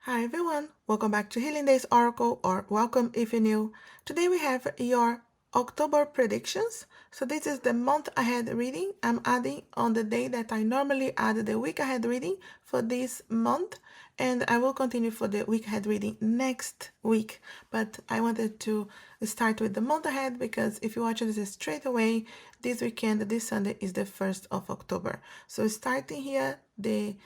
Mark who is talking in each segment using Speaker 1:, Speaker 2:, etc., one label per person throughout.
Speaker 1: Hi everyone, welcome back to Healing Days Oracle, or welcome if you're new. Today we have your October predictions. So this is the month ahead reading. I'm adding on the day that I normally add the week ahead reading for this month, and I will continue for the week ahead reading next week. But I wanted to start with the month ahead because if you watch this straight away, this weekend, this Sunday is the 1st of October. So starting here, the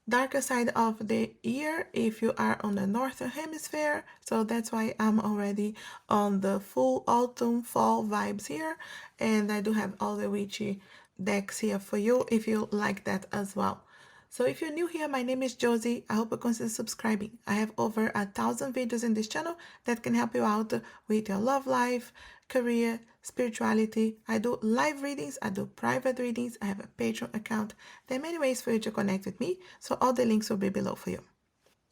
Speaker 1: darker side of the year if you are on the northern hemisphere, so that's why I'm already on the full autumn fall vibes here, and I do have all the witchy decks here for you if you like that as well. So if you're new here, my name is Josie. I hope you consider subscribing. I have over 1,000 videos in this channel that can help you out with your love life, career, spirituality. I do live readings, I do private readings, I have a Patreon account. There are many ways for you to connect with me, so all the links will be below for you.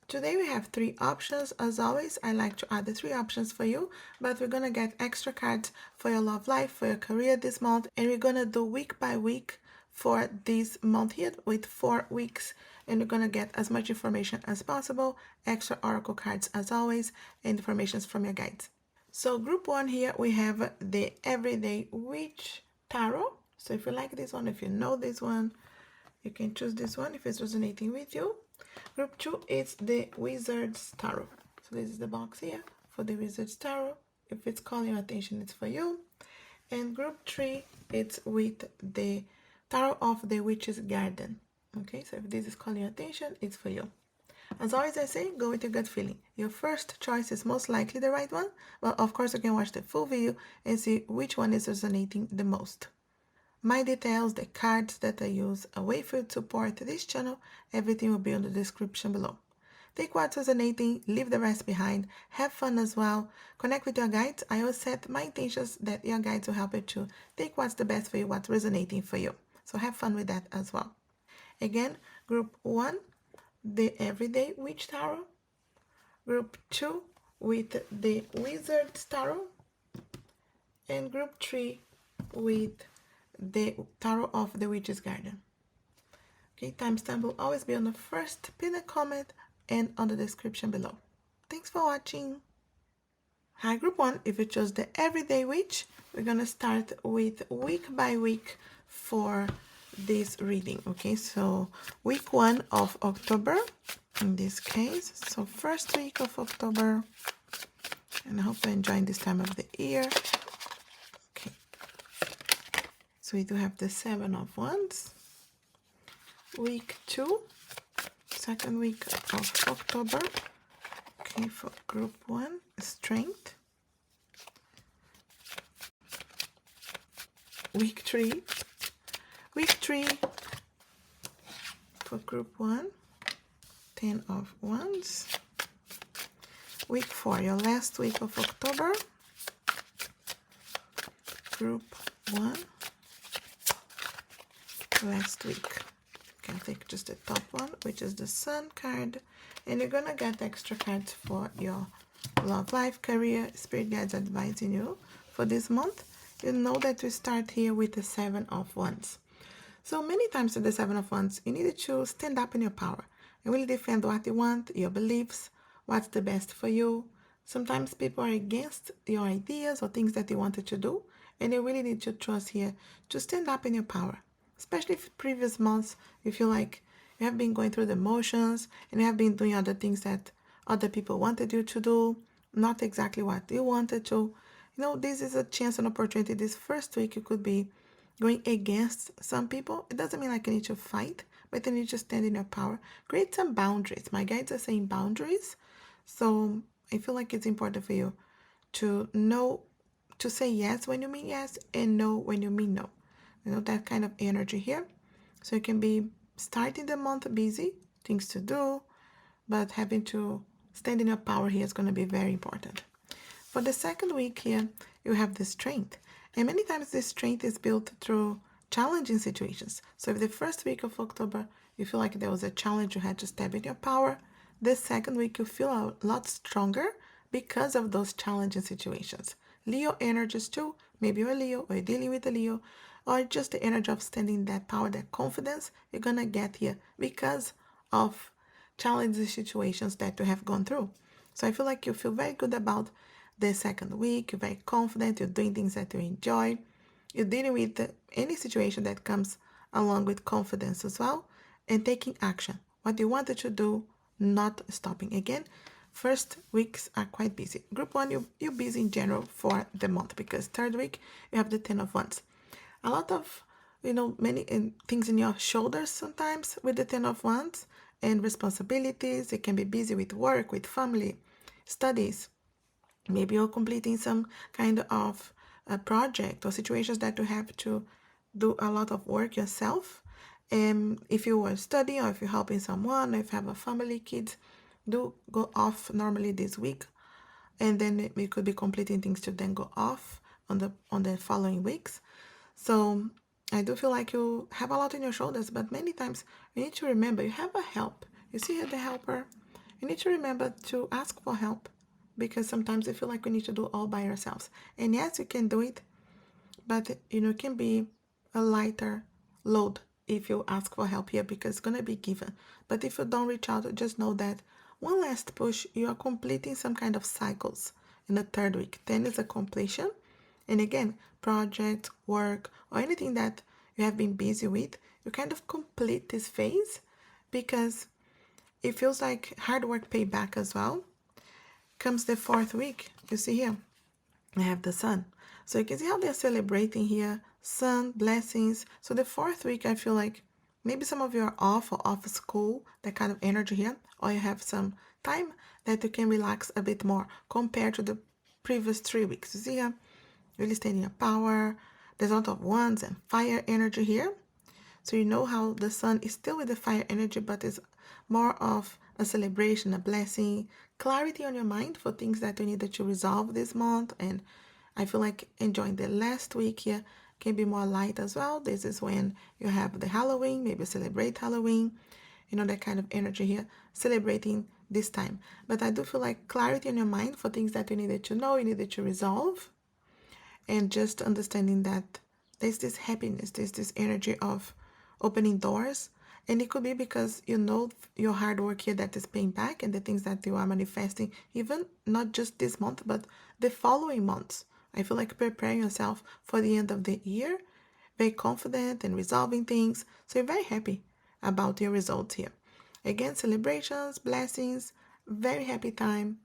Speaker 1: Today we have 3 options. As always, I like to add the 3 options for you, but we're gonna get extra cards for your love life, for your career this month, and we're gonna do week by week for this month here with 4 weeks, and you're gonna get as much information as possible, extra oracle cards as always, and information from your guides. So group 1 here, we have the Everyday Witch Tarot. So if you like this one, if you know this one, you can choose this one if it's resonating with you. Group 2 is the Wizard's Tarot. So this is the box here for the Wizard's Tarot. If it's calling your attention, it's for you. And group 3, it's with the Tarot of the Witch's Garden. Okay, so if this is calling your attention, it's for you. As always I say, go with your gut feeling. Your first choice is most likely the right one. Well, of course, you can watch the full video and see which one is resonating the most. My details, the cards that I use, a way for you to support this channel, everything will be in the description below. Take what's resonating, leave the rest behind, have fun as well, connect with your guides. I always set my intentions that your guides will help you to take what's the best for you, what's resonating for you. So have fun with that as well. Again, group 1, the Everyday Witch Tarot. Group 2 with the Wizard's Tarot. And group 3 with the Tarot of the Witch's Garden. Okay, timestamp will always be on the first pinned comment and on the description below. Thanks for watching. Hi group 1, if you chose the Everyday Witch, we're gonna start with week by week for this reading. Okay, so week 1 of October in this case, so first week of October, and I hope you're enjoying this time of the year. Okay, so we do have the 7 of Wands. Week 2, second week of October. Okay, for group 1, Strength. Week 3 for group 1, 10 of Wands. Week 4, your last week of October, group 1, last week. You can take just the top one, which is the Sun card, and you're gonna get extra cards for your love life, career, spirit guides advising you for this month. You know that we start here with the 7 of Wands. So many times with the 7 of Wands, you need to stand up in your power and really defend what you want, your beliefs, what's the best for you. Sometimes people are against your ideas or things that you wanted to do, and you really need to trust here to stand up in your power. Especially if previous months you feel like you have been going through the motions and you have been doing other things that other people wanted you to do, not exactly what you wanted to. You know, this is a chance and opportunity. This first week you could be going against some people. It doesn't mean like you need to fight, but you need to stand in your power. Create some boundaries. My guides are saying boundaries. So I feel like it's important for you to know, to say yes when you mean yes and no when you mean no. You know, that kind of energy here. So you can be starting the month busy, things to do, but having to stand in your power here is going to be very important. For the second week here, you have the Strength. And many times this strength is built through challenging situations. So if the first week of October, you feel like there was a challenge, you had to step in your power, the second week you feel a lot stronger because of those challenging situations. Leo energies too. Maybe you're a Leo or you're dealing with a Leo, or just the energy of standing in that power, that confidence you're going to get here because of challenging situations that you have gone through. So I feel like you feel very good about the second week. You're very confident. You're doing things that you enjoy. You're dealing with any situation that comes along with confidence as well, and taking action. What you wanted to do, not stopping. Again, first weeks are quite busy. Group 1, you're busy in general for the month, because third week you have the 10 of Wands. A lot of, many things in your shoulders sometimes with the 10 of Wands, and responsibilities. You can be busy with work, with family, studies. Maybe you're completing some kind of a project or situations that you have to do a lot of work yourself. And if you were studying, or if you're helping someone, or if you have a family, kids, do go off normally this week. And then we could be completing things to then go off on the following weeks. So I do feel like you have a lot on your shoulders, but many times you need to remember you have a help. You see here the helper. You need to remember to ask for help, because sometimes I feel like we need to do all by ourselves. And yes, you can do it, but it can be a lighter load if you ask for help here, because it's going to be given. But if you don't reach out, just know that one last push, you are completing some kind of cycles in the third week. 10 is a completion. And again, project, work, or anything that you have been busy with, you kind of complete this phase, because it feels like hard work pay back as well. Comes the fourth week. You see here, I have the sun. So you can see how they're celebrating here. Sun, blessings. So the fourth week, I feel like maybe some of you are off or off school, that kind of energy here, or you have some time that you can relax a bit more compared to the previous 3 weeks. You see here, really staying in your power. There's a lot of wands and fire energy here. So you know how the sun is still with the fire energy, but it's more of a celebration, a blessing, clarity on your mind for things that you needed to resolve this month. And I feel like enjoying the last week here can be more light as well. This is when you have the Halloween, maybe celebrate Halloween, that kind of energy here, celebrating this time. But I do feel like clarity on your mind for things that you needed to know, you needed to resolve, and just understanding that there's this happiness, there's this energy of opening doors. And it could be because your hard work here that is paying back, and the things that you are manifesting, even not just this month, but the following months. I feel like preparing yourself for the end of the year, very confident and resolving things. So you're very happy about your results here. Again, celebrations, blessings, very happy time.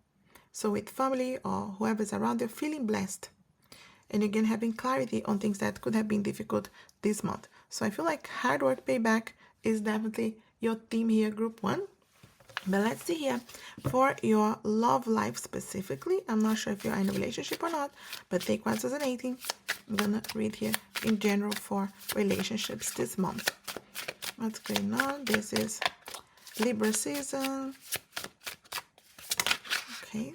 Speaker 1: So with family or whoever's around you, feeling blessed. And again, having clarity on things that could have been difficult this month. So I feel like hard work payback is definitely your theme here, group 1. But let's see here for your love life specifically. I'm not sure if you're in a relationship or not, but take 1 as an 18. I'm gonna read here in general for relationships this month. What's going on? This is Libra season. Okay.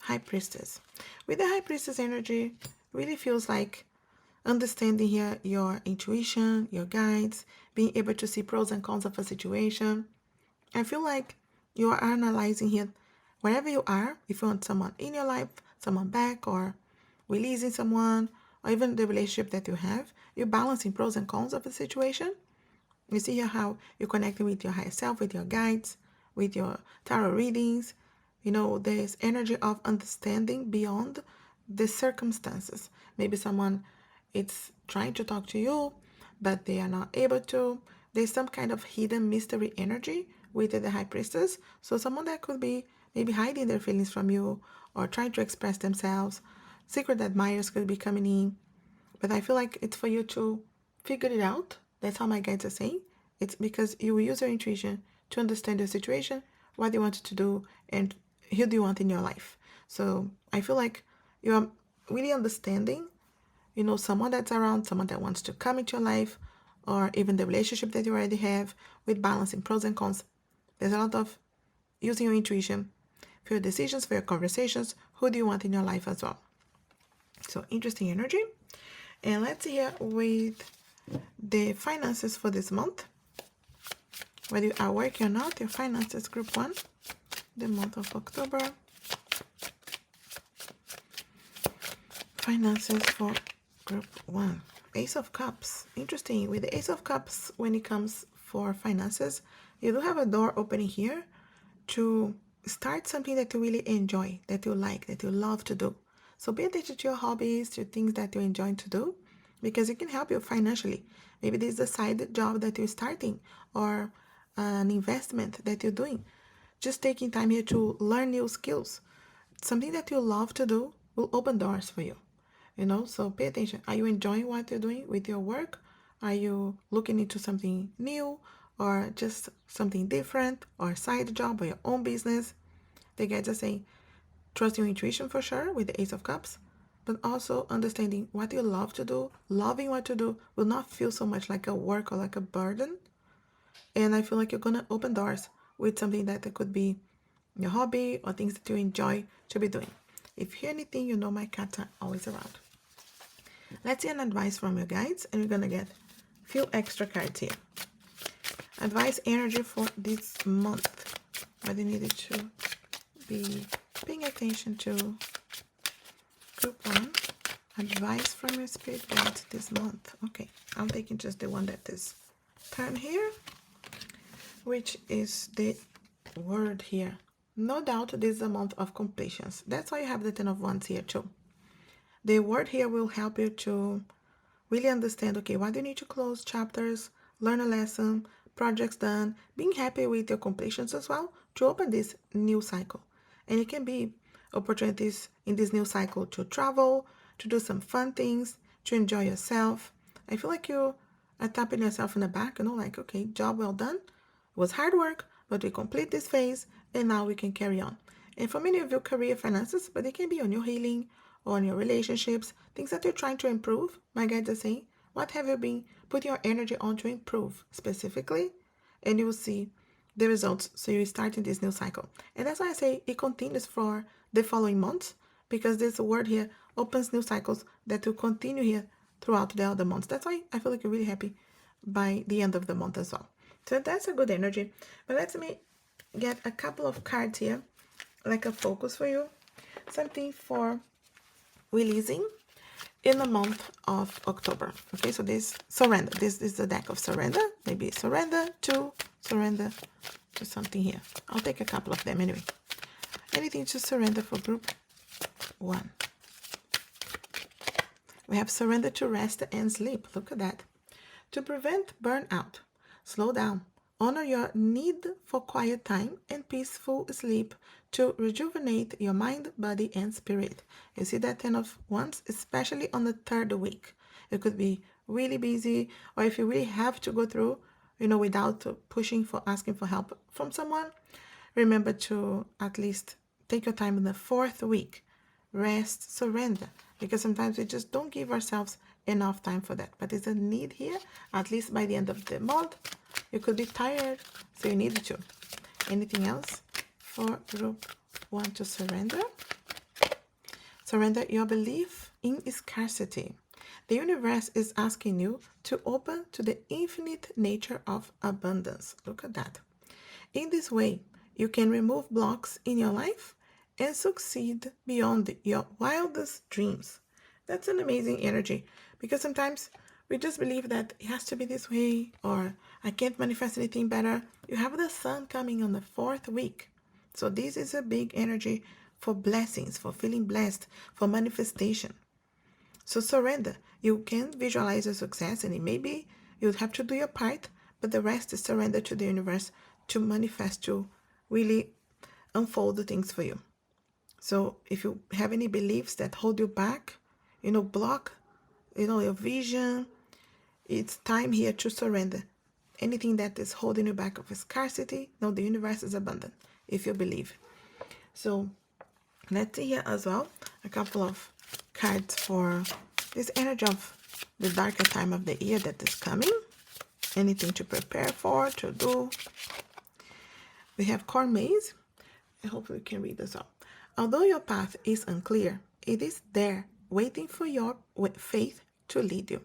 Speaker 1: High Priestess. With the High Priestess energy, really feels like understanding here your intuition, your guides, being able to see pros and cons of a situation. I feel like you are analyzing here wherever you are, if you want someone in your life, someone back, or releasing someone, or even the relationship that you have, you're balancing pros and cons of a situation. You see here how you're connecting with your higher self, with your guides, with your tarot readings. There's energy of understanding beyond the circumstances. Maybe someone is trying to talk to you, but they are not able to. There's some kind of hidden mystery energy with the High Priestess. So someone that could be maybe hiding their feelings from you, or trying to express themselves. Secret admirers could be coming in. But I feel like it's for you to figure it out. That's how my guides are saying. It's because you will use your intuition to understand your situation, what you want to do, and who do you want in your life. So I feel like you are really understanding, someone that's around, someone that wants to come into your life, or even the relationship that you already have, with balancing pros and cons. There's a lot of using your intuition for your decisions, for your conversations. Who do you want in your life as well? So interesting energy. And let's see here with the finances for this month. Whether you are working or not, your finances, group 1, the month of October. Finances for group 1. Ace of Cups. Interesting. With the Ace of Cups, when it comes for finances, you do have a door opening here to start something that you really enjoy, that you like, that you love to do. So pay attention to your hobbies, to things that you enjoy to do, because it can help you financially. Maybe this is a side job that you're starting or an investment that you're doing. Just taking time here to learn new skills. Something that you love to do will open doors for you. So pay attention. Are you enjoying what you're doing with your work? Are you looking into something new or just something different or a side job or your own business? The guides are saying, trust your intuition for sure with the Ace of Cups, but also understanding what you love to do, loving what you do will not feel so much like a work or like a burden. And I feel like you're going to open doors with something that it could be your hobby or things that you enjoy to be doing. If you hear anything, you know my cats are always around. Let's see an advice from your guides, and we're going to get a few extra cards here. Advice energy for this month. What you needed to be paying attention to. Group 1. Advice from your spirit guides this month. Okay, I'm taking just the one that is turned here, which is the word here. No doubt this is a month of completions. That's why you have the 10 of Wands here too. The word here will help you to really understand, okay, why do you need to close chapters, learn a lesson, projects done, being happy with your completions as well to open this new cycle. And it can be opportunities in this new cycle to travel, to do some fun things, to enjoy yourself. I feel like you are tapping yourself in the back, like, okay, job well done. It was hard work, but we complete this phase and now we can carry on. And for many of you, career, finances, but it can be on your healing, on your relationships, things that you're trying to improve. My guides are saying, what have you been putting your energy on to improve specifically? And you will see the results. So you're starting this new cycle. And that's why I say it continues for the following months, because this word here opens new cycles that will continue here throughout the other months. That's why I feel like you're really happy by the end of the month as well. So that's a good energy. But let me get a couple of cards here, like a focus for you. Something for releasing in the month of October. Okay, so this surrender. This is the deck of surrender. Maybe surrender to something here. I'll take a couple of them anyway. Anything to surrender for group 1. We have surrender to rest and sleep. Look at that. To prevent burnout, slow down. Honor your need for quiet time and peaceful sleep to rejuvenate your mind, body, and spirit. You see that 10 of Wands, especially on the 3rd week. It could be really busy, or if you really have to go through, without asking for help from someone, remember to at least take your time in the 4th week. Rest, surrender, because sometimes we just don't give ourselves enough time for that. But it's a need here, at least by the end of the month. You could be tired, so you need to. Anything else for group 1 to surrender? Surrender your belief in scarcity. The universe is asking you to open to the infinite nature of abundance. Look at that. In this way, you can remove blocks in your life and succeed beyond your wildest dreams. That's an amazing energy, because sometimes we just believe that it has to be this way, or I can't manifest anything better. You have the sun coming on the 4th week. So this is a big energy for blessings, for feeling blessed, for manifestation. So surrender. You can visualize your success, and maybe you'll have to do your part, but the rest is surrender to the universe to manifest, to really unfold the things for you. So if you have any beliefs that hold you back, block, your vision, it's time here to surrender. Anything that is holding you back of scarcity, the universe is abundant if you believe. So let's see here as well a couple of cards for this energy of the darker time of the year that is coming. Anything to prepare for, to do. We have corn maze. I hope we can read this out. Although your path is unclear, it is there waiting for your faith to lead you.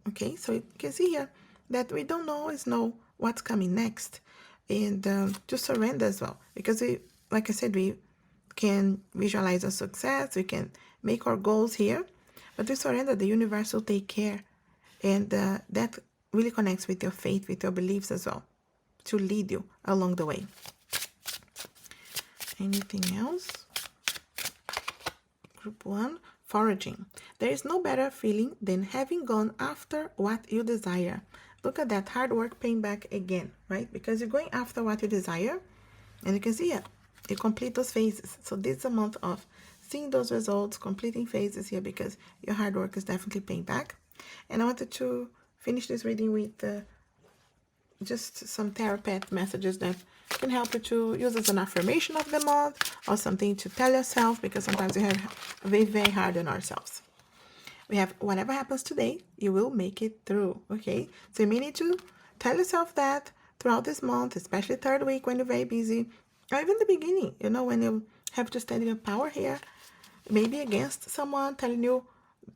Speaker 1: Okay, so you can see here that we don't always know what's coming next, and to surrender as well, because we, like I said, we can visualize our success, we can make our goals here, but we surrender, the universe will take care, and that really connects with your faith, with your beliefs as well. to lead you along the way. Anything else? Group 1, foraging. There is no better feeling than having gone after what you desire. Look at that, hard work paying back again, right? Because you're going after what you desire, and you can see it. You complete those phases. So this is a month of seeing those results, completing phases here, because your hard work is definitely paying back. And I wanted to finish this reading with just some Thera-Pet messages that can help you to use as an affirmation of the month, or something to tell yourself, because sometimes we have very, very hard on ourselves. We have, whatever happens today, you will make it through, okay? So you may need to tell yourself that throughout this month, especially third week when you're very busy, or even the beginning, you know, when you have to stand in your power here, maybe against someone telling you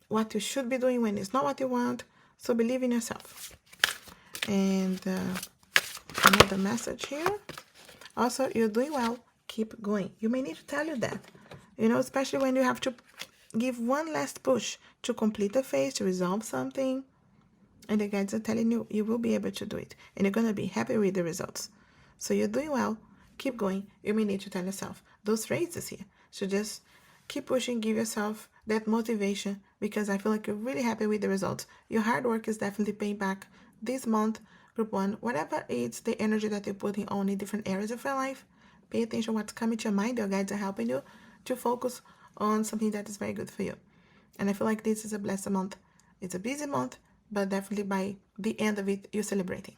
Speaker 1: what you should be doing when it's not what you want. So believe in yourself. And another message here. Also, you're doing well. Keep going. You may need to tell you that, you know, especially when you have to give one last push to complete a phase, to resolve something. And the guides are telling you, you will be able to do it. And you're going to be happy with the results. So you're doing well. Keep going. You may need to tell yourself those phrases here. So just keep pushing. Give yourself that motivation, because I feel like you're really happy with the results. Your hard work is definitely paying back this month. Group 1, whatever it's the energy that you're putting on in different areas of your life, pay attention what's coming to your mind. Your guides are helping you to focus on something that is very good for you. And I feel like this is a blessed month. It's a busy month, but definitely by the end of it, you're celebrating.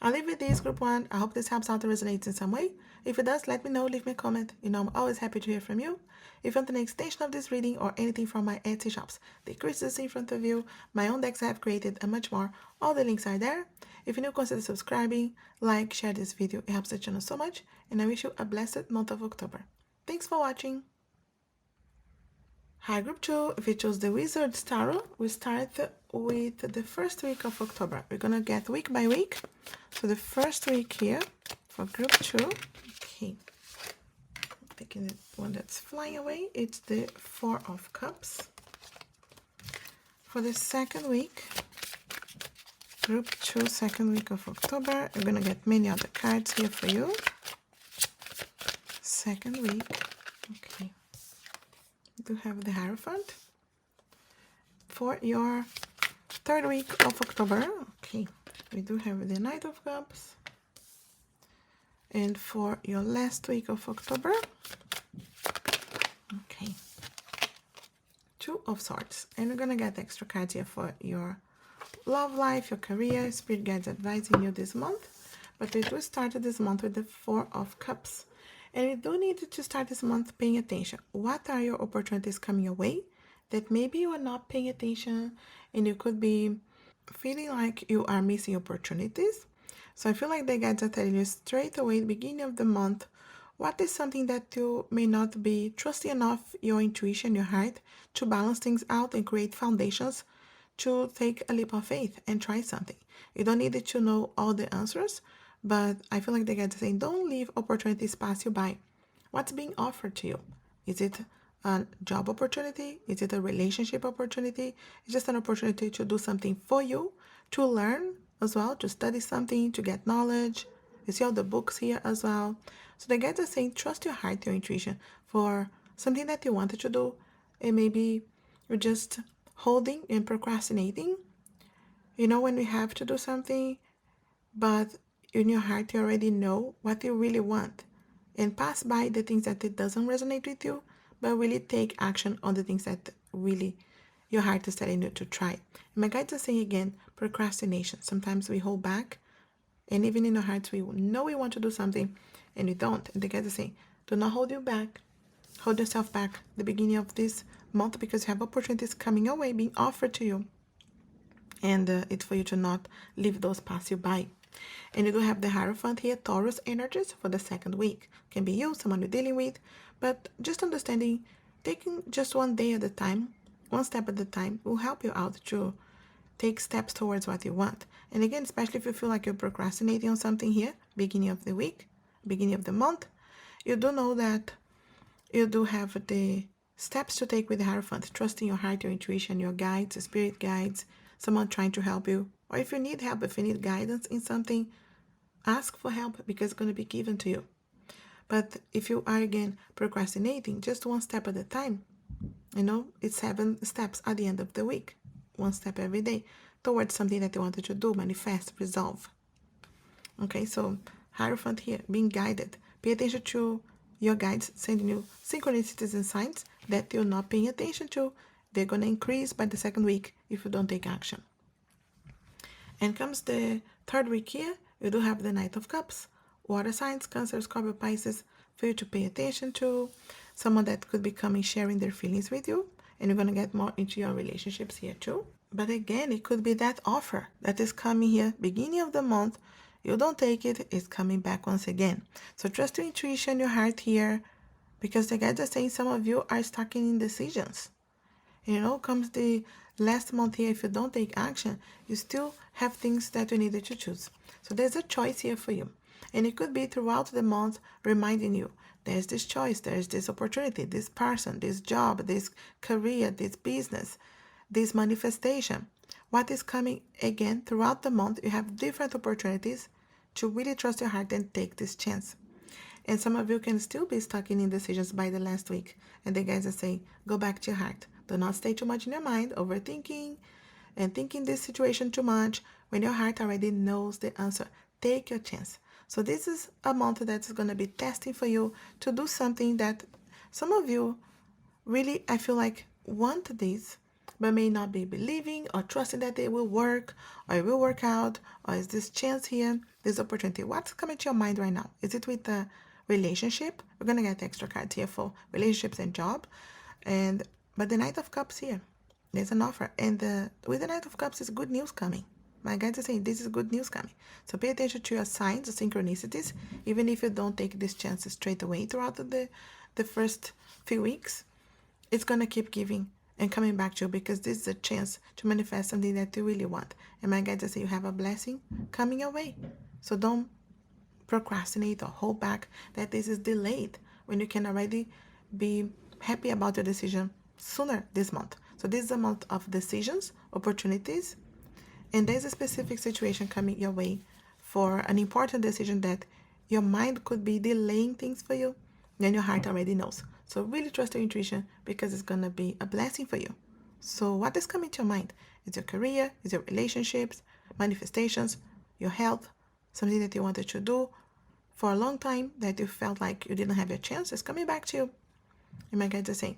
Speaker 1: I'll leave with this, Group 1. I hope this helps out or resonates in some way. If it does, let me know. Leave me a comment. You know, I'm always happy to hear from you. If you want an extension of this reading or anything from my Etsy shops, the crystals in front of you, my own decks I have created, and much more, all the links are there. If you're new, consider subscribing, like, share this video. It helps the channel so much. And I wish you a blessed month of October. Thanks for watching. Hi, Group 2. If you chose the Wizard's Tarot, we start with the first week of October. We're going to get week by week. So the first week here for Group 2. Okay. Taking the one that's flying away. It's the 4 of Cups. For the second week, Group 2, second week of October. We're going to get many other cards here for you. Second week. Okay. We do have the Hierophant. For your third week of October, okay, we do have the Knight of Cups. And for your last week of October, okay, 2 of Swords. And we're gonna get extra cards here for your love life, your career, spirit guides advising you this month. But we do start this month with the 4 of Cups. And you do need to start this month paying attention. What are your opportunities coming your way that maybe you are not paying attention, and you could be feeling like you are missing opportunities? So I feel like the guides are telling you straight away at the beginning of the month, what is something that you may not be trusting enough your intuition, your heart, to balance things out and create foundations to take a leap of faith and try something. You don't need to know all the answers, but I feel like the guides are saying, don't leave opportunities pass you by. What's being offered to you? Is it a job opportunity? Is it a relationship opportunity? It's just an opportunity to do something for you, to learn as well, to study something, to get knowledge. You see all the books here as well. So the guides are saying, trust your heart, your intuition for something that you wanted to do, and maybe you're just holding and procrastinating. You know, when we have to do something, but in your heart you already know what you really want, and pass by the things that it doesn't resonate with you, but really take action on the things that really your heart is telling you to try. And my guides are saying again, procrastination. Sometimes we hold back, and even in our hearts we know we want to do something and we don't. And the guides are saying, do not hold you back. Hold yourself back at the beginning of this month, because you have opportunities coming your way, being offered to you, and it's for you to not leave those pass you by. And you do have the Hierophant here, Taurus energies for the second week. Can be you, someone you're dealing with, but just understanding, taking just one day at a time, one step at a time, will help you out to take steps towards what you want. And again, especially if you feel like you're procrastinating on something here, beginning of the week, beginning of the month, you do know that you do have the steps to take with the Hierophant, trusting your heart, your intuition, your guides, your spirit guides, someone trying to help you. Or if you need help, if you need guidance in something, Ask for help because it's going to be given to you. But if you are again procrastinating, just one step at a time, it's 7 steps at the end of the week. One step every day towards something that you wanted to do, manifest, resolve. Okay, so Hierophant here, being guided. Pay attention to your guides sending you synchronicities and signs that you're not paying attention to. They're going to increase by the second week if you don't take action. And comes the third week here, you do have the Knight of Cups. Water signs, Cancer, Scorpio, Pisces, for you to pay attention to. Someone that could be coming sharing their feelings with you. And you're going to get more into your relationships here too. But again, it could be that offer that is coming here, beginning of the month. You don't take it, it's coming back once again. So trust your intuition, your heart here, because the guides are saying some of you are stuck in indecisions. Comes the last month here, if you don't take action, you still have things that you needed to choose. So there's a choice here for you. And it could be throughout the month reminding you, there's this choice, there's this opportunity, this person, this job, this career, this business, this manifestation. What is coming again throughout the month, you have different opportunities to really trust your heart and take this chance. And some of you can still be stuck in indecisions by the last week. And the guys are saying, go back to your heart. Do not stay too much in your mind, overthinking and thinking this situation too much when your heart already knows the answer. Take your chance. So this is a month that's going to be testing for you to do something that some of you really, I feel like, want this, but may not be believing or trusting that it will work or it will work out, or is this chance here, this opportunity. What's coming to your mind right now? Is it with the relationship? We're going to get extra cards here for relationships and job. But the Knight of Cups here, there's an offer. And with the Knight of Cups is good news coming. My guides are saying this is good news coming. So pay attention to your signs, the synchronicities, even if you don't take these chances straight away throughout the first few weeks. It's going to keep giving and coming back to you because this is a chance to manifest something that you really want. And my guides say you have a blessing coming your way. So don't procrastinate or hold back that this is delayed when you can already be happy about your decision sooner this month. So this is a month of decisions, opportunities, and there's a specific situation coming your way for an important decision that your mind could be delaying things for you, then your heart already knows. So really trust your intuition because it's going to be a blessing for you. So what is coming to your mind? Is your career, is your relationships, manifestations, your health, something that you wanted to do for a long time that you felt like you didn't have your chance. It's coming back to you. And my guides are saying,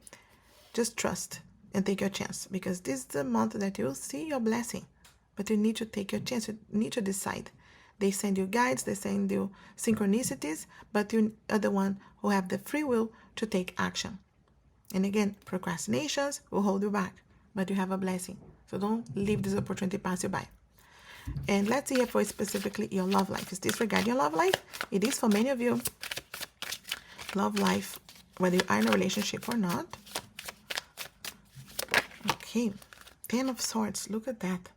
Speaker 1: just trust and take your chance because this is the month that you'll see your blessing. But you need to take your chance. You need to decide. They send you guides, they send you synchronicities, but you are the one who have the free will to take action. And again, procrastinations will hold you back, but you have a blessing. So don't leave this opportunity pass you by. And let's see here for specifically your love life. Is this regarding your love life? It is for many of you. Love life, whether you are in a relationship or not. Okay, 10 of Swords, look at that.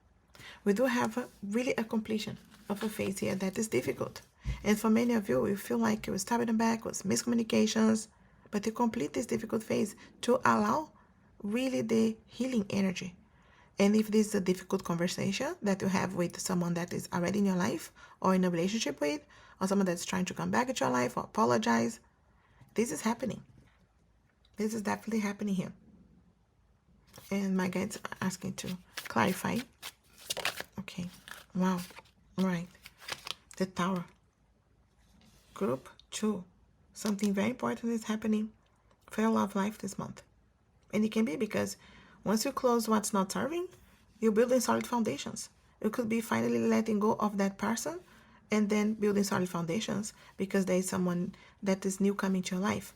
Speaker 1: We do have really a completion of a phase here that is difficult. And for many of you, you feel like you were stabbed in the back with miscommunications, but you complete this difficult phase to allow really the healing energy. And if this is a difficult conversation that you have with someone that is already in your life or in a relationship with, or someone that's trying to come back into your life or apologize, this is happening. This is definitely happening here. And my guides are asking to clarify. Okay. Wow. All right. The Tower. Group 2. Something very important is happening for your love life this month. And it can be because once you close what's not serving, you're building solid foundations. It could be finally letting go of that person and then building solid foundations because there is someone that is new coming to your life.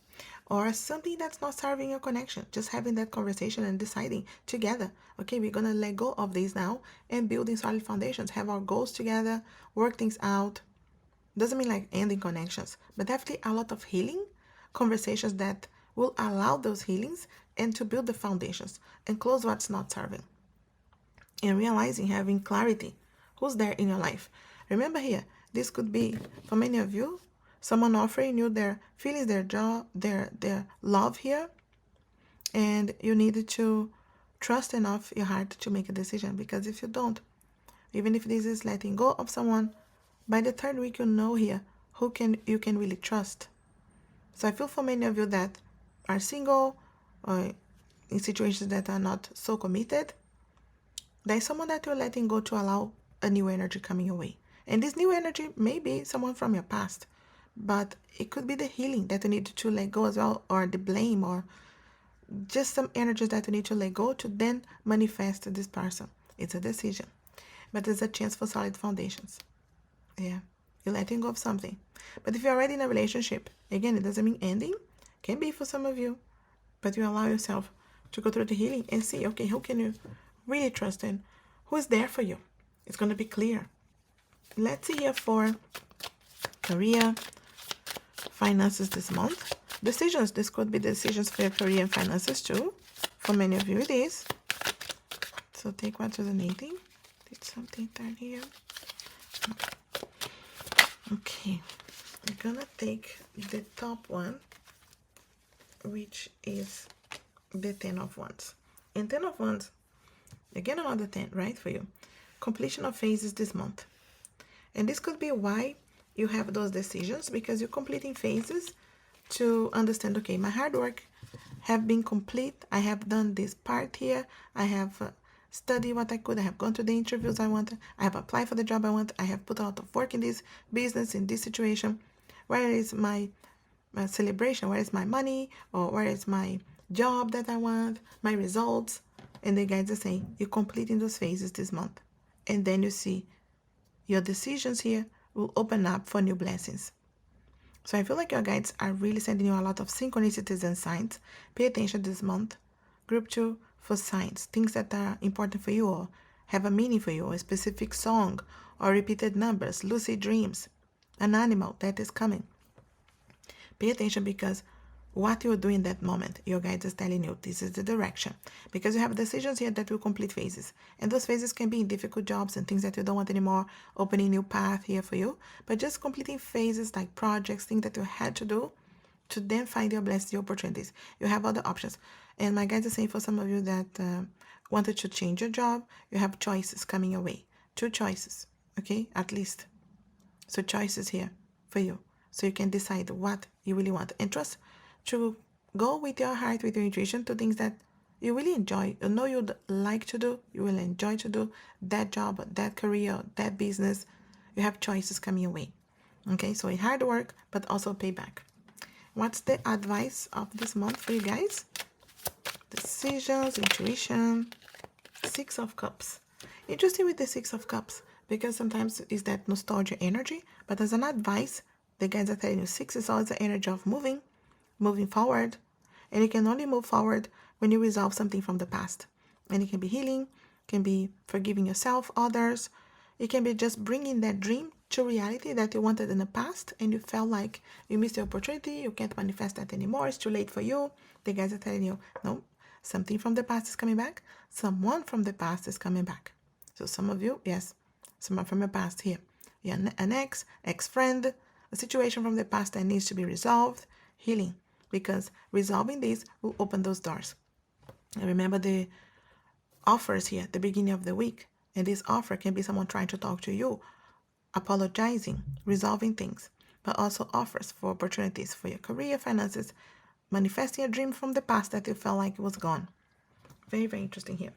Speaker 1: Or something that's not serving your connection. Just having that conversation and deciding together, okay, we're going to let go of these now and building solid foundations. Have our goals together, work things out. Doesn't mean like ending connections, but definitely a lot of healing conversations that will allow those healings and to build the foundations and close what's not serving. And realizing, having clarity, who's there in your life. Remember here, this could be, for many of you, someone offering you their feelings, their job, their love here. And you need to trust enough your heart to make a decision. Because if you don't, even if this is letting go of someone, By the third week, you know here who you can really trust. So I feel for many of you that are single or in situations that are not so committed, there's someone that you're letting go to allow a new energy coming your way. And this new energy may be someone from your past, but it could be the healing that you need to let go as well, or the blame, or just some energies that you need to let go to then manifest this person. It's a decision, but it's a chance for solid foundations. Yeah, you're letting go of something. But if you're already in a relationship, again, it doesn't mean ending. Can be for some of you, but you allow yourself to go through the healing and see, okay, who can you really trust in? Who is there for you? It's going to be clear. Let's see here for career, finances this month. Decisions. This could be decisions for your career and finances too. For many of you, it is. So take what's resonating. Did something turn here? Okay. I'm gonna take the top one, which is the 10 of Wands. And 10 of Wands, again another 10, right, for you. Completion of phases this month. And this could be why you have those decisions, because you're completing phases to understand, okay, my hard work have been complete. I have done this part here. I have studied what I could. I have gone to the interviews I wanted. I have applied for the job I want. I have put a lot of work in this business, in this situation. Where is my celebration? Where is my money? Or where is my job that I want? My results? And the guides are saying, you're completing those phases this month. And then you see your decisions here will open up for new blessings. So I feel like your guides are really sending you a lot of synchronicities and signs. Pay attention this month. Group 2 for signs, things that are important for you or have a meaning for you, a specific song or repeated numbers, lucid dreams, an animal that is coming. Pay attention, because what you're doing in that moment, your guides is telling you this is the direction. Because you have decisions here that will complete phases. And those phases can be in difficult jobs and things that you don't want anymore, opening new path here for you. But just completing phases like projects, things that you had to do to then find your blessed opportunities. You have other options. And my guides are saying for some of you that wanted to change your job, you have choices coming your way. 2 choices, okay, at least. So choices here for you. So you can decide what you really want. And trust to go with your heart, with your intuition, to things that you really enjoy. You know you'd like to do, you will enjoy to do that job, that career, that business. You have choices coming your way. Okay, so hard work, but also payback. What's the advice of this month for you guys? Decisions, intuition, 6 of Cups. Interesting with the 6 of Cups, because sometimes it's that nostalgia energy, but as an advice, the guides are telling you 6 is always the energy of moving forward, and you can only move forward when you resolve something from the past. And it can be healing, can be forgiving yourself, others. It can be just bringing that dream to reality that you wanted in the past and you felt like you missed the opportunity, you can't manifest that anymore, it's too late for you. The guys are telling you, no, something from the past is coming back, someone from the past is coming back. So some of you, yes, someone from your past here. Yeah, an ex-friend, a situation from the past that needs to be resolved, healing, because resolving this will open those doors. And remember the offers here at the beginning of the week. And this offer can be someone trying to talk to you, apologizing, resolving things, but also offers for opportunities for your career, finances, manifesting a dream from the past that you felt like it was gone. Very, very interesting here.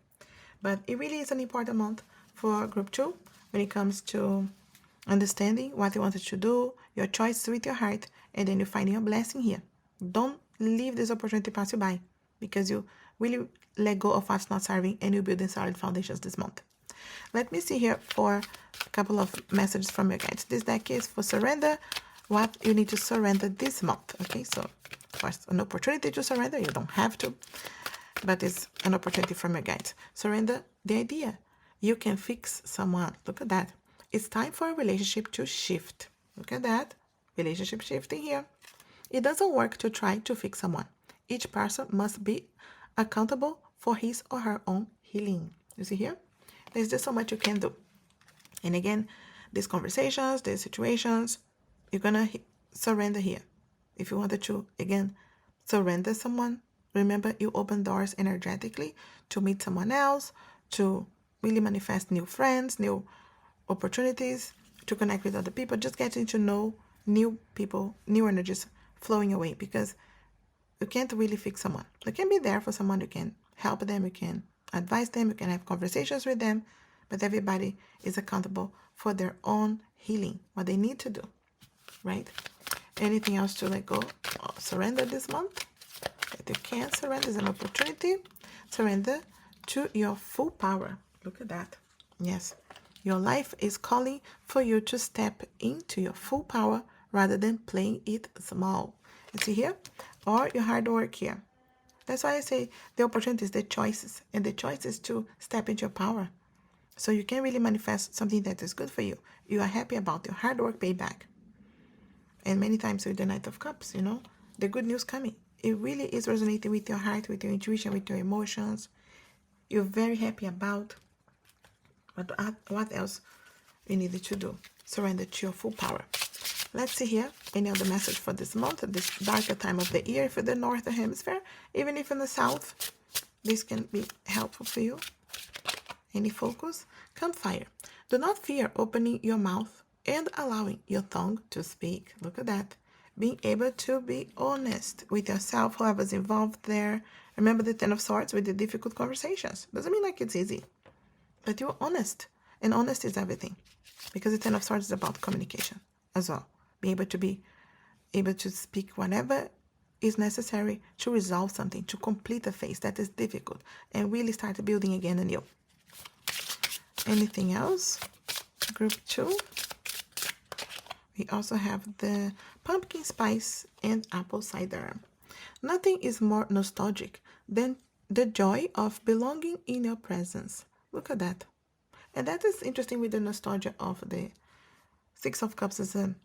Speaker 1: But it really is an important month for group 2 when it comes to understanding what you wanted to do, your choices with your heart, and then you find your blessing here. Don't leave this opportunity pass you by, because you really let go of what's not serving and you're building solid foundations this month. Let me see here for a couple of messages from your guides. This deck is for surrender, what you need to surrender this month. Okay, so first, an opportunity to surrender. You don't have to, but it's an opportunity from your guides. Surrender the idea. You can fix someone. Look at that. It's time for a relationship to shift. Look at that. Relationship shifting here. It doesn't work to try to fix someone. Each person must be accountable for his or her own healing. You see here? There's just so much you can do. And again, these conversations, these situations, you're going to surrender here. If you wanted to, again, surrender someone, remember you open doors energetically to meet someone else, to really manifest new friends, new opportunities, to connect with other people, just getting to know new people, new energies flowing away, because you can't really fix someone. You can be there for someone, you can help them, you can advise them, you can have conversations with them, but everybody is accountable for their own healing, what they need to do, right? Anything else to let go or surrender this month? If you can't surrender, is an opportunity. Surrender to your full power. Look at that. Yes, your life is calling for you to step into your full power rather than playing it small. You see here? Or your hard work here. That's why I say the opportunity is the choices, and the choice is to step into your power. So you can really manifest something that is good for you. You are happy about your hard work payback. And many times with the Knight of Cups, the good news coming. It really is resonating with your heart, with your intuition, with your emotions. You're very happy about. But what else you needed to do? Surrender to your full power. Let's see here any other message for this month, this darker time of the year for the Northern Hemisphere. Even if in the South, this can be helpful for you. Any focus? Campfire. Do not fear opening your mouth and allowing your tongue to speak. Look at that. Being able to be honest with yourself, whoever's involved there. Remember the Ten of Swords with the difficult conversations. Doesn't mean like it's easy, but you're honest. And honesty is everything, because the Ten of Swords is about communication as well. Being able to speak whatever is necessary to resolve something, to complete a phase that is difficult, and really start building again anew. Anything else? Group 2. We also have the pumpkin spice and apple cider. Nothing is more nostalgic than the joy of belonging in your presence. Look at that. And that is interesting with the nostalgia of the Six of Cups as an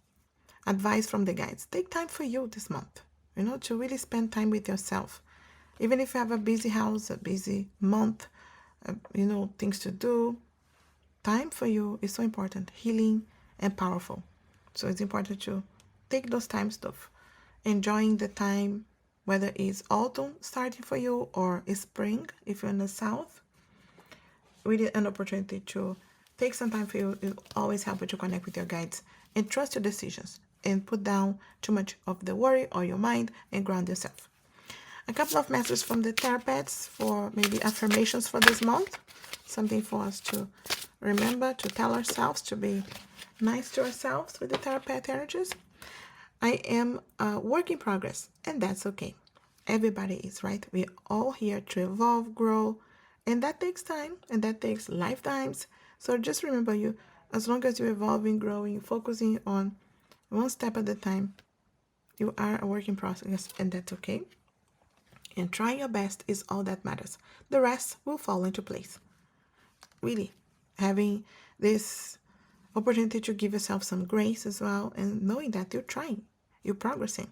Speaker 1: advice from the guides. Take time for you this month, to really spend time with yourself. Even if you have a busy house, a busy month, things to do, time for you is so important, healing and powerful. So it's important to take those times of enjoying the time, whether it's autumn starting for you or spring if you're in the south. Really an opportunity to take some time for you. It always helps you to connect with your guides and trust your decisions and put down too much of the worry or your mind and ground yourself. A couple of messages from the Thera-Pets for maybe affirmations for this month. Something for us to remember, to tell ourselves, to be nice to ourselves with the Thera-Pet energies. I am a work in progress, and that's okay. Everybody is, right? We're all here to evolve, grow, and that takes time, and that takes lifetimes. So just remember, as long as you're evolving, growing, focusing on one step at a time, you are a work in progress, and that's okay. And trying your best is all that matters. The rest will fall into place. Really, having this opportunity to give yourself some grace as well, and knowing that you're trying, you're progressing,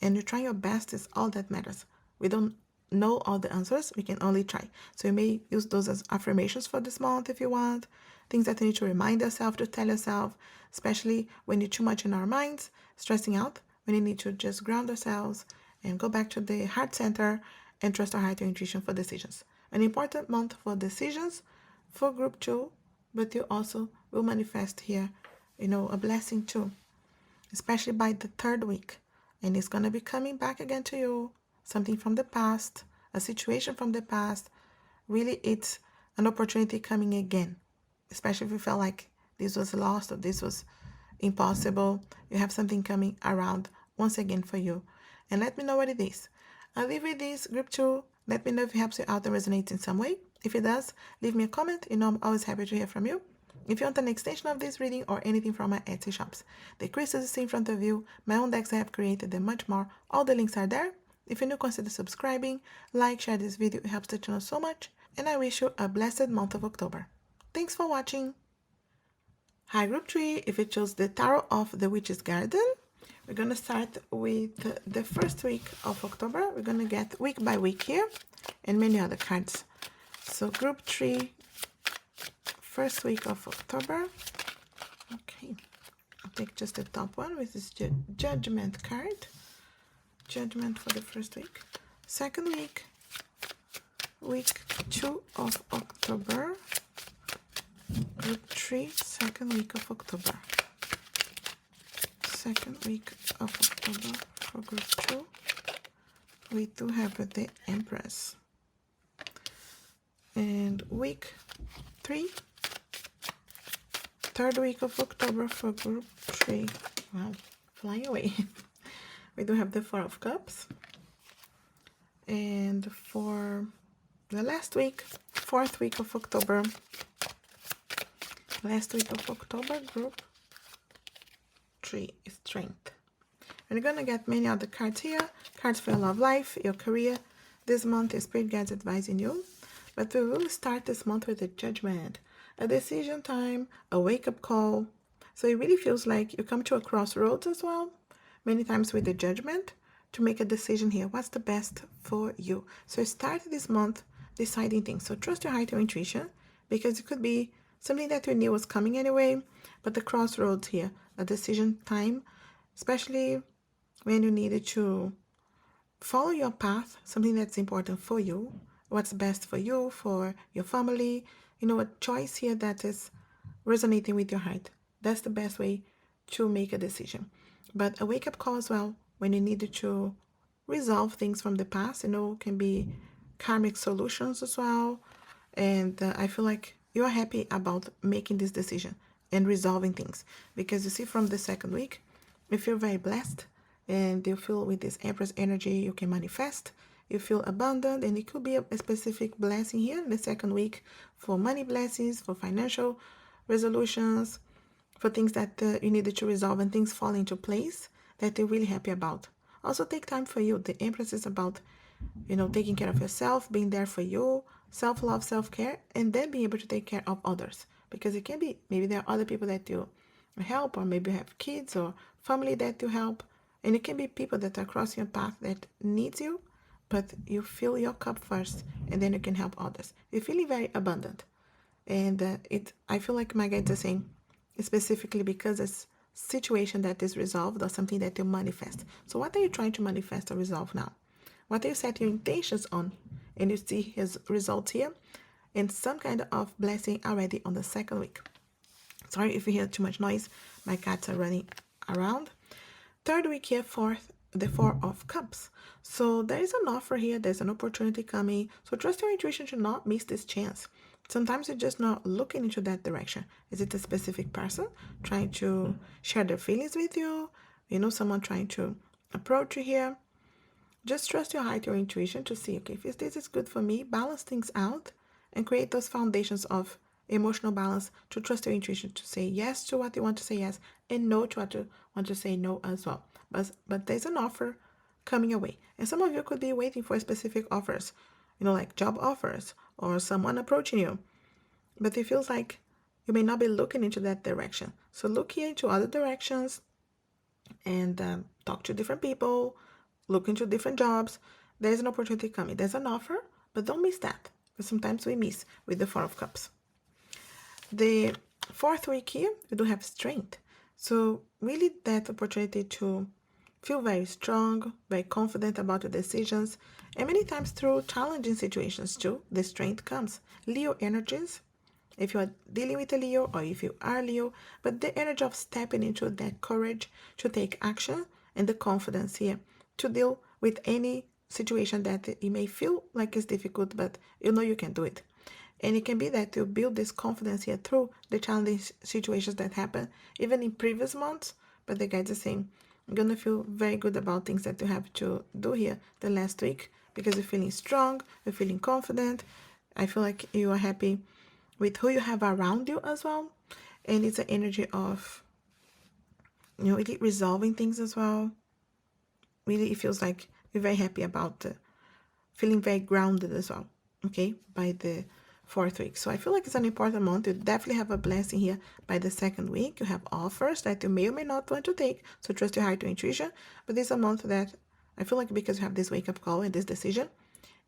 Speaker 1: and you're trying your best is all that matters. We don't know all the answers, we can only try. So you may use those as affirmations for this month if you want, things that you need to remind yourself, to tell yourself, especially when you're too much in our minds, stressing out, when you need to just ground ourselves and go back to the heart center and trust our heart and intuition for decisions. An important month for decisions for group 2, but you also will manifest here, a blessing too, especially by the 3rd week. And it's going to be coming back again to you, something from the past, a situation from the past. Really, it's an opportunity coming again, especially if you felt like this was lost or this was impossible. You have something coming around once again for you. And let me know what it is. I'll leave with this, group 2. Let me know if it helps you out and resonates in some way. If it does, leave me a comment. I'm always happy to hear from you. If you want an extension of this reading or anything from my Etsy shops, the crystals you see in front of you, my own decks I have created, and much more, all the links are there. If you're new, consider subscribing, like, share this video. It helps the channel so much. And I wish you a blessed month of October. Thanks for watching. Hi, group 3. If you chose the Tarot of the Witch's Garden, we're going to start with the first week of October. We're going to get week by week here and many other cards. So group 3, first week of October. Okay, I'll take just the top one with this Judgment card. Judgment for the first week. Second week, week 2 of October. group 3, second week of October. Second week of October for group 2. We do have the Empress. And week 3, third week of October for group 3. Wow, flying away. We do have the Four of Cups. And for the last week, fourth week of October, last week of October, group 3, Strength. And you're gonna get many other cards here, cards for your love life, your career. This month is Spirit Guides advising you, but we will start this month with a judgment, a decision time, a wake-up call. So it really feels like you come to a crossroads as well, many times with the judgment, to make a decision here. What's the best for you? So start this month deciding things. So trust your heart, your intuition, because it could be something that you knew was coming anyway, but the crossroads here, a decision time, especially when you needed to follow your path, something that's important for you, what's best for you, for your family, a choice here that is resonating with your heart. That's the best way to make a decision. But a wake-up call as well, when you needed to resolve things from the past, can be karmic solutions as well. And I feel like you're happy about making this decision and resolving things, because you see from the second week, you feel very blessed, and you feel with this Empress energy, you can manifest, you feel abundant, and it could be a specific blessing here in the second week for money blessings, for financial resolutions, for things that you needed to resolve and things fall into place that you're really happy about. Also take time for you. The Empress is about, taking care of yourself, being there for you, self-love, self-care, and then being able to take care of others. Because it can be, maybe there are other people that you help, or maybe you have kids or family that you help. And it can be people that are crossing your path that needs you, but you fill your cup first, and then you can help others. You're feeling very abundant. And I feel like my guides are saying, specifically because it's situation that is resolved or something that you manifest. So what are you trying to manifest or resolve now? What are you setting your intentions on? And you see his results here, and some kind of blessing already on the second week. Sorry if you hear too much noise. My cats are running around. Third week here for the Four of Cups. So there is an offer here. There's an opportunity coming. So trust your intuition to not miss this chance. Sometimes you're just not looking into that direction. Is it a specific person trying to share their feelings with you? Someone trying to approach you here? Just trust your heart, your intuition to see, okay, if this is good for me, balance things out and create those foundations of emotional balance, to trust your intuition to say yes to what you want to say yes and no to what you want to say no as well. But there's an offer coming your way. And some of you could be waiting for specific offers, like job offers or someone approaching you. But it feels like you may not be looking into that direction. So look here into other directions and talk to different people, look into different jobs. There's an opportunity coming. There's an offer, but don't miss that, because sometimes we miss with the Four of Cups. The fourth week here, we do have Strength. So really that opportunity to feel very strong, very confident about your decisions, and many times through challenging situations too, the strength comes. Leo energies, if you are dealing with a Leo or if you are Leo, but the energy of stepping into that courage to take action and the confidence here to deal with any situation that it may feel like it's difficult, but you can do it. And it can be that you build this confidence here through the challenging situations that happen, even in previous months, but the guides are saying, I'm going to feel very good about things that you have to do here the last week, because you're feeling strong, you're feeling confident. I feel like you are happy with who you have around you as well. And it's an energy of, really resolving things as well. Really, it feels like you're very happy about feeling very grounded as well, okay, by the fourth week. So I feel like it's an important month. You definitely have a blessing here by the second week. You have offers that you may or may not want to take. So trust your heart, your intuition. But this is a month that I feel like, because you have this wake-up call and this decision,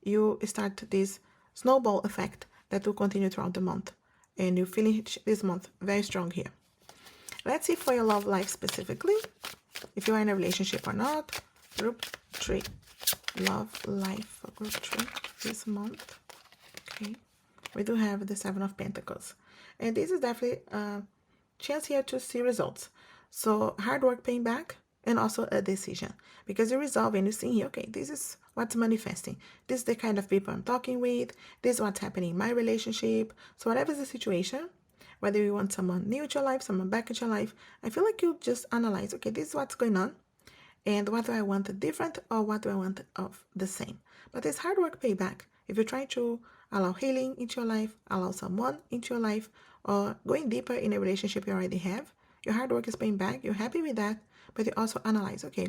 Speaker 1: you start this snowball effect that will continue throughout the month. And you finish this month very strong here. Let's see for your love life specifically, if you are in a relationship or not. Group 3. Love life for group 3 this month. Okay. We do have the Seven of Pentacles. And this is definitely a chance here to see results. So hard work paying back, and also a decision, because you resolve and you see here, okay, this is what's manifesting. This is the kind of people I'm talking with. This is what's happening in my relationship. So whatever is the situation, whether you want someone new to your life, someone back into your life, I feel like you just analyze, okay, this is what's going on. And what do I want different, or what do I want of the same? But it's hard work payback. If you're trying to allow healing into your life, allow someone into your life, or going deeper in a relationship you already have, your hard work is paying back. You're happy with that, but you also analyze, okay,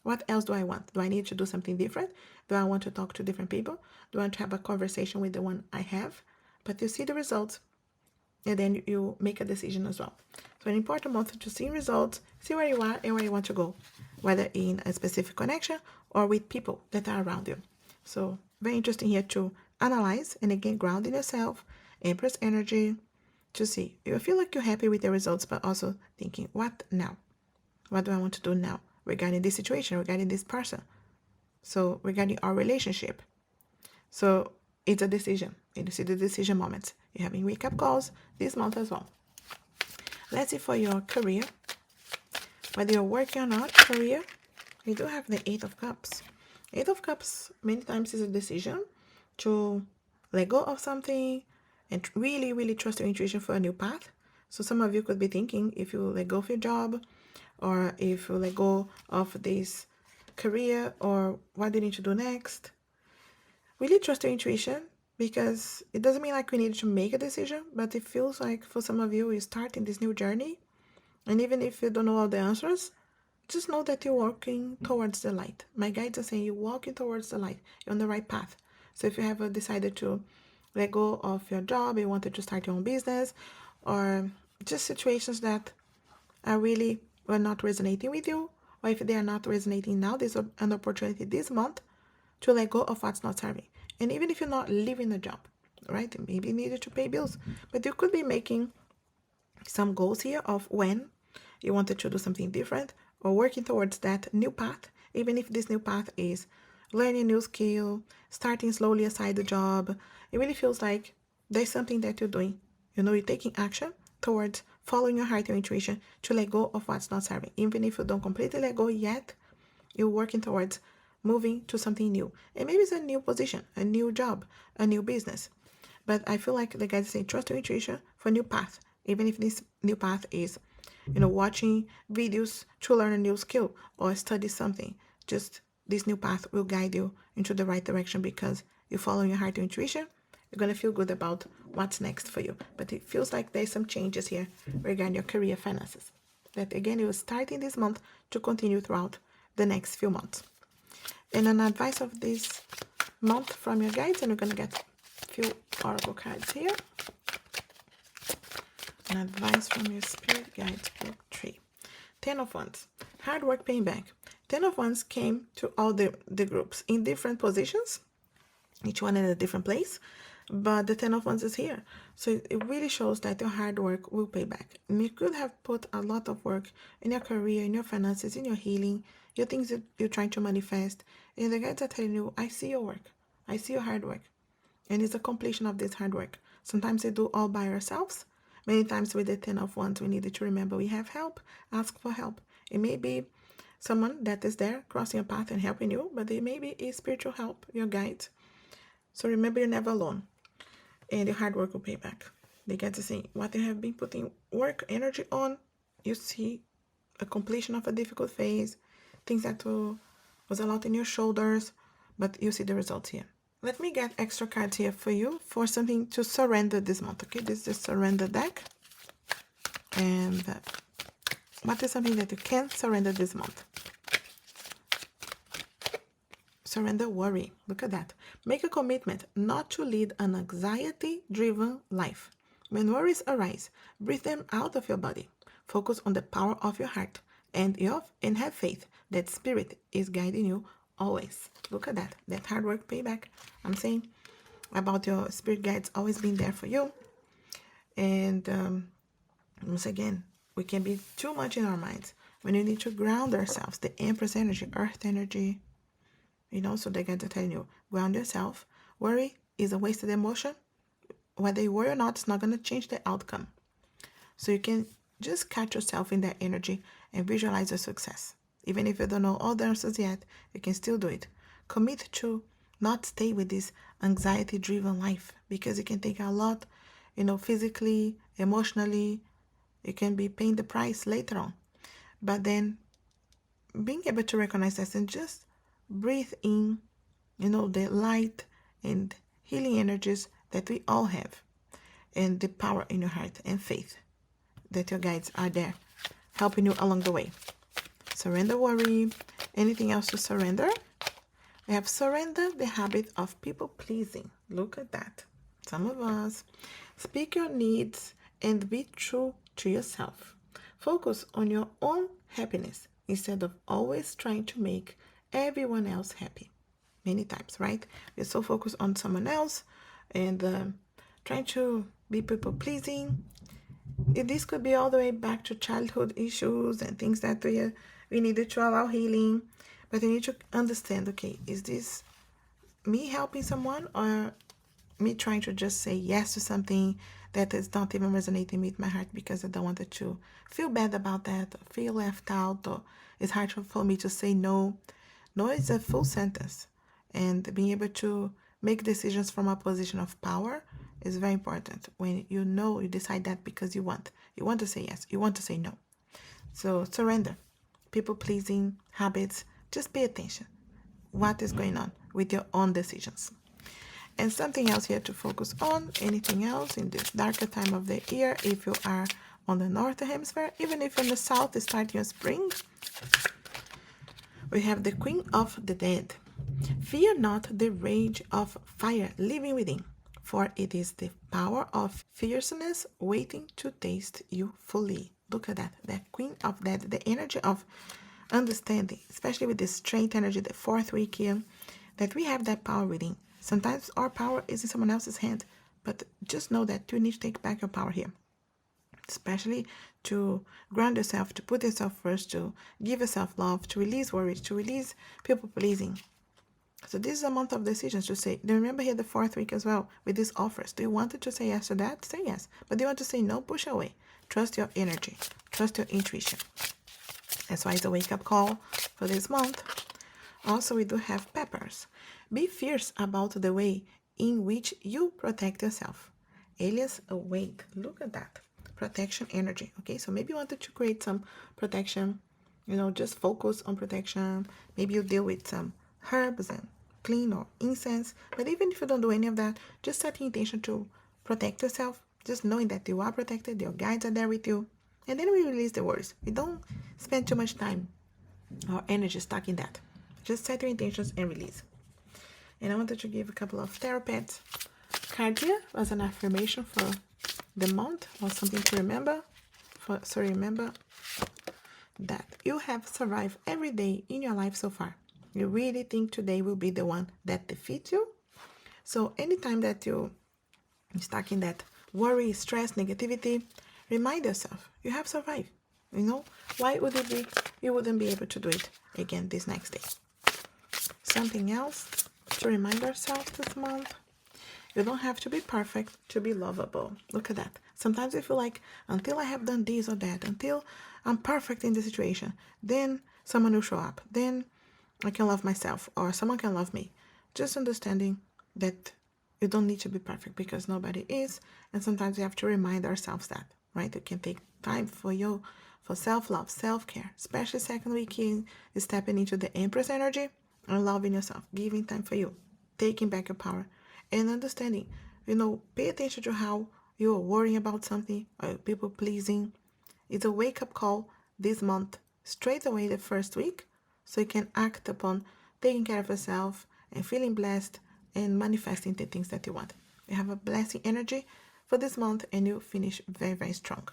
Speaker 1: what else do I want? Do I need to do something different? Do I want to talk to different people? Do I want to have a conversation with the one I have? But you see the results, and then you make a decision as well. So an important month to see results, see where you are and where you want to go, whether in a specific connection or with people that are around you. So very interesting here to analyze, and again, ground in yourself, Empress energy, to see. You feel like you're happy with the results, but also thinking, what now? What do I want to do now regarding this situation, regarding this person? So regarding our relationship. So it's a decision. And you see the decision moments. You're having wake-up calls this month as well. Let's see for your career. Whether you're working or not, career, you do have the Eight of Cups. Eight of Cups many times is a decision to let go of something and really, really trust your intuition for a new path. So some of you could be thinking, if you let go of your job, or if you let go of this career, or what do you need to do next? Really trust your intuition, because it doesn't mean like we need to make a decision, but it feels like for some of you, you're starting this new journey. And even if you don't know all the answers, just know that you're walking towards the light. My guides are saying you're walking towards the light. You're on the right path. So if you have decided to let go of your job, you wanted to start your own business, or just situations that are really were not resonating with you, or if they are not resonating now, there's an opportunity this month to let go of what's not serving. And even if you're not leaving the job, right? Maybe you needed to pay bills, but you could be making some goals here of when you wanted to do something different, or working towards that new path, even if this new path is learning a new skill, starting slowly aside the job. It really feels like there's something that you're doing. You know, you're taking action towards following your heart, your intuition, to let go of what's not serving. Even if you don't completely let go yet, you're working towards moving to something new. And maybe it's a new position, a new job, a new business. But I feel like the guys say trust your intuition for a new path, even if this new path is, watching videos to learn a new skill or study something. Just this new path will guide you into the right direction, because you're following your heart, your intuition. You're going to feel good about what's next for you. But it feels like there's some changes here regarding your career finances. That again, you're starting this month to continue throughout the next few months. And an advice of this month from your guides, and we're going to get a few oracle cards here. An advice from your spirit guides, book 3. 10 of Wands, hard work paying back. 10 of Wands came to all the groups in different positions, each one in a different place, but the 10 of Wands is here. So it really shows that your hard work will pay back. And you could have put a lot of work in your career, in your finances, in your healing, your things that you're trying to manifest. And the guides are telling you, I see your work. I see your hard work. And it's a completion of this hard work. Sometimes they do all by ourselves. Many times with the 10 of Wands, we needed to remember we have help. Ask for help. It may be someone that is there crossing your path and helping you, but it may be a spiritual help, your guide. So remember, you're never alone. And your hard work will pay back. They get to see what you have been putting work, energy on. You see a completion of a difficult phase, things that was a lot in your shoulders, but you see the results here. Let me get extra cards here for you for something to surrender this month, okay? This is the surrender deck. And what is something that you can surrender this month? Surrender worry. Look at that. Make a commitment not to lead an anxiety-driven life. When worries arise, breathe them out of your body. Focus on the power of your heart and have faith that spirit is guiding you always. Look at that. That hard work payback. I'm saying about your spirit guides always being there for you. And once again, we can be too much in our minds when we need to ground ourselves. The Empress energy, Earth energy, so the guides are telling you, ground yourself. Worry is a wasted emotion. whether you worry or not, it's not going to change the outcome. So you can just catch yourself in that energy and visualize your success. Even if you don't know all the answers yet, you can still do it. Commit to not stay with this anxiety-driven life, because it can take a lot, physically, emotionally. You can be paying the price later on. But then being able to recognize this and just breathe in, the light and healing energies that we all have, and the power in your heart and faith that your guides are there helping you along the way. Surrender worry. Anything else to surrender? We have surrender the habit of people pleasing. Look at that. Some of us. Speak your needs and be true to yourself. Focus on your own happiness instead of always trying to make everyone else happy. Many times, right? We're so focused on someone else and trying to be people pleasing. This could be all the way back to childhood issues and things that we needed to allow healing. But you need to understand, okay, is this me helping someone or me trying to just say yes to something that is not even resonating with my heart because I don't want it to feel bad about that, or feel left out, or it's hard for me to say no. No is a full sentence. And being able to make decisions from a position of power is very important. When you decide that because you want to say yes, you want to say no. So surrender. People pleasing habits, just pay attention. What is going on with your own decisions? And something else here to focus on, anything else in this darker time of the year, if you are on the northern hemisphere, even if in the south it's starting of spring, we have the Queen of the Dead. Fear not the rage of fire living within, for it is the power of fierceness waiting to taste you fully. Look at that, the Queen of Dead, the energy of understanding, especially with this strength energy, the fourth week here, that we have that power within. Sometimes our power is in someone else's hand, but just know that you need to take back your power here, especially to ground yourself, to put yourself first, to give yourself love, to release worries, to release people pleasing. So this is a month of decisions to say. Then remember here the fourth week as well with these offers. Do you want to say yes to that? Say yes. But do you want to say no? Push away. Trust your energy. Trust your intuition. That's why it's a wake-up call for this month. Also, we do have peppers. Be fierce about the way in which you protect yourself. Alias, awake. Look at that. Protection energy. Okay, so maybe you wanted to create some protection. Just focus on protection. Maybe you deal with some herbs and clean or incense. But even if you don't do any of that, just set the intention to protect yourself. Just knowing that you are protected. Your guides are there with you. And then we release the worries. We don't spend too much time or energy stuck in that. Just set your intentions and release. And I wanted to give a couple of Thera-Pets. Cardia was an affirmation for the month, or something to remember. So remember that you have survived every day in your life so far. You really think today will be the one that defeats you? So anytime that you're stuck in that worry, stress, negativity, remind yourself you have survived. Why would it be you wouldn't be able to do it again this next day? Something else to remind ourselves this month. You don't have to be perfect to be lovable. Look at that. Sometimes we feel like until I have done this or that, until I'm perfect in the situation, then someone will show up. Then I can love myself or someone can love me. Just understanding that you don't need to be perfect because nobody is. And sometimes we have to remind ourselves that, right? You can take time for self-love, self-care, especially second week in stepping into the Empress energy and loving yourself, giving time for you, taking back your power, and understanding, pay attention to how you are worrying about something or people pleasing. It's a wake-up call this month, straight away the first week, so you can act upon taking care of yourself and feeling blessed and manifesting the things that you want. You have a blessing energy for this month and you finish very, very strong.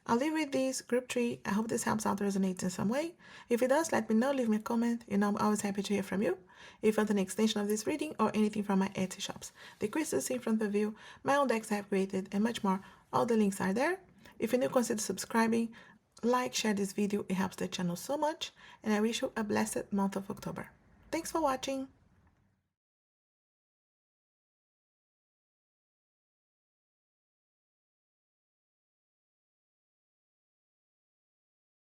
Speaker 1: I'll leave with this group 3. I hope this helps out, resonates in some way. If it does, let me know, leave me a comment. I'm always happy to hear from you. If you want an extension of this reading or anything from my Etsy shops, the crystals in front of you, my own decks I have created, and much more, all the links are there. If you're new, consider subscribing, like, share this video. It helps the channel so much, and I wish you a blessed month of October. Thanks for watching.